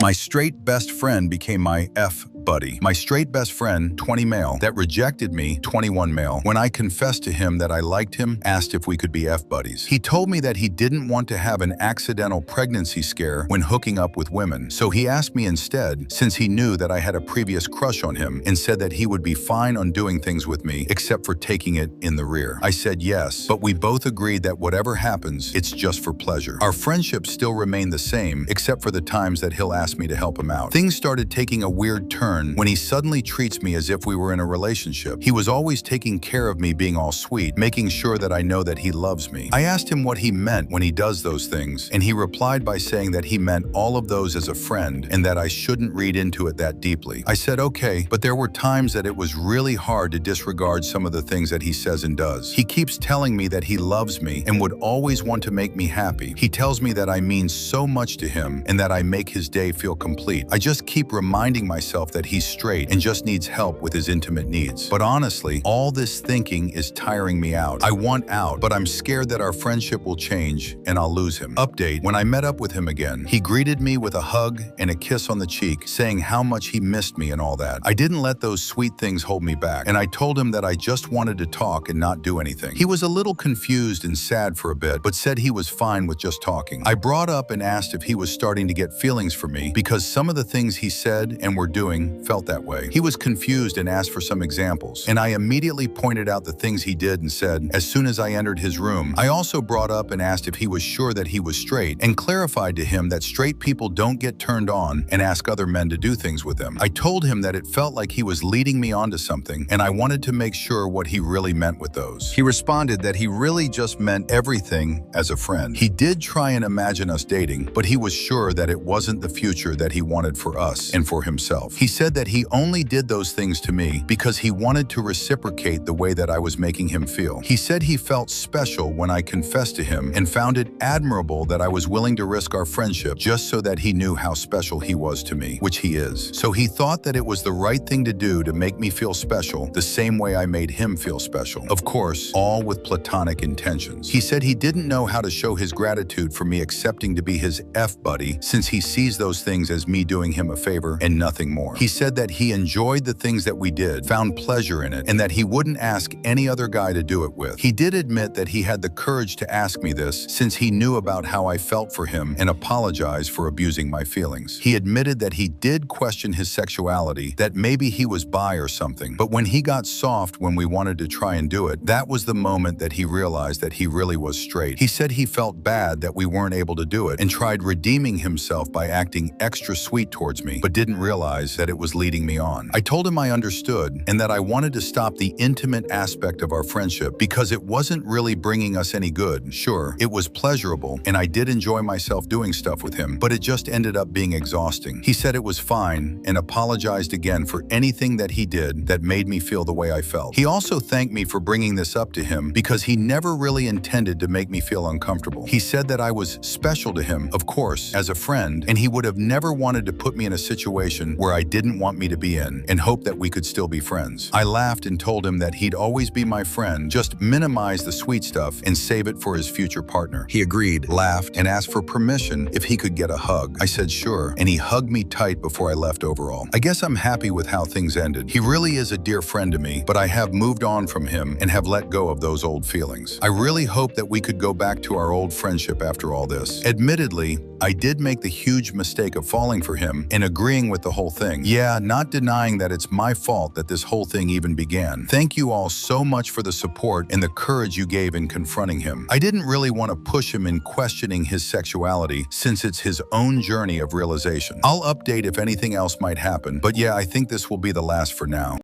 My straight best friend became my F buddy. My straight best friend, 20 male, that rejected me, 21 male. When I confessed to him that I liked him, asked if we could be F buddies. He told me that he didn't want to have an accidental pregnancy scare when hooking up with women, so he asked me instead, since he knew that I had a previous crush on him, and said that he would be fine on doing things with me, except for taking it in the rear. I said yes, but we both agreed that whatever happens, it's just for pleasure. Our friendship still remained the same, except for the times that he'll ask me to help him out. Things started taking a weird turn when he suddenly treats me as if we were in a relationship. He was always taking care of me, being all sweet, making sure that I know that he loves me. I asked him what he meant when he does those things, and he replied by saying that he meant all of those as a friend and that I shouldn't read into it that deeply. I said okay, but there were times that it was really hard to disregard some of the things that he says and does. He keeps telling me that he loves me and would always want to make me happy. He tells me that I mean so much to him and that I make his day feel complete. I just keep reminding myself that he's straight and just needs help with his intimate needs. But honestly, all this thinking is tiring me out. I want out, but I'm scared that our friendship will change and I'll lose him. Update: when I met up with him again, he greeted me with a hug and a kiss on the cheek, saying how much he missed me and all that. I didn't let those sweet things hold me back, and I told him that I just wanted to talk and not do anything. He was a little confused and sad for a bit, but said he was fine with just talking. I brought up and asked if he was starting to get feelings for me because some of the things he said and were doing felt that way. He was confused and asked for some examples, and I immediately pointed out the things he did and said as soon as I entered his room. I also brought up and asked if he was sure that he was straight and clarified to him that straight people don't get turned on and ask other men to do things with them. I told him that it felt like he was leading me onto something, and I wanted to make sure what he really meant with those. He responded that he really just meant everything as a friend. He did try and imagine us dating, but he was sure that it wasn't the future that he wanted for us and for himself. He said that he only did those things to me because he wanted to reciprocate the way that I was making him feel. He said he felt special when I confessed to him and found it admirable that I was willing to risk our friendship just so that he knew how special he was to me, which he is. So he thought that it was the right thing to do to make me feel special the same way I made him feel special. Of course, all with platonic intentions. He said he didn't know how to show his gratitude for me accepting to be his F buddy since he sees those things as me doing him a favor and nothing more. He said that he enjoyed the things that we did, found pleasure in it, and that he wouldn't ask any other guy to do it with. He did admit that he had the courage to ask me this since he knew about how I felt for him and apologized for abusing my feelings. He admitted that he did question his sexuality, that maybe he was bi or something, but when he got soft when we wanted to try and do it, that was the moment that he realized that he really was straight. He said he felt bad that we weren't able to do it and tried redeeming himself by acting extra sweet towards me, but didn't realize that it was leading me on. I told him I understood and that I wanted to stop the intimate aspect of our friendship because it wasn't really bringing us any good. Sure, it was pleasurable and I did enjoy myself doing stuff with him, but it just ended up being exhausting. He said it was fine and apologized again for anything that he did that made me feel the way I felt. He also thanked me for bringing this up to him because he never really intended to make me feel uncomfortable. He said that I was special to him, of course, as a friend, and he would have never wanted to put me in a situation where I didn't want me to be in and hoped that we could still be friends. I laughed and told him that he'd always be my friend, just minimize the sweet stuff and save it for his future partner. He agreed, laughed, and asked for permission if he could get a hug. I said sure, and he hugged me tight before I left overall. I guess I'm happy with how things ended. He really is a dear friend to me, but I have moved on from him and have let go of those old feelings. I really hope that we could go back to our old friendship after all this. Admittedly, I did make the huge mistake of falling for him and agreeing with the whole thing. Yeah, not denying that it's my fault that this whole thing even began. Thank you all so much for the support and the courage you gave in confronting him. I didn't really want to push him in questioning his sexuality since it's his own journey of realization. I'll update if anything else might happen, but yeah, I think this will be the last for now.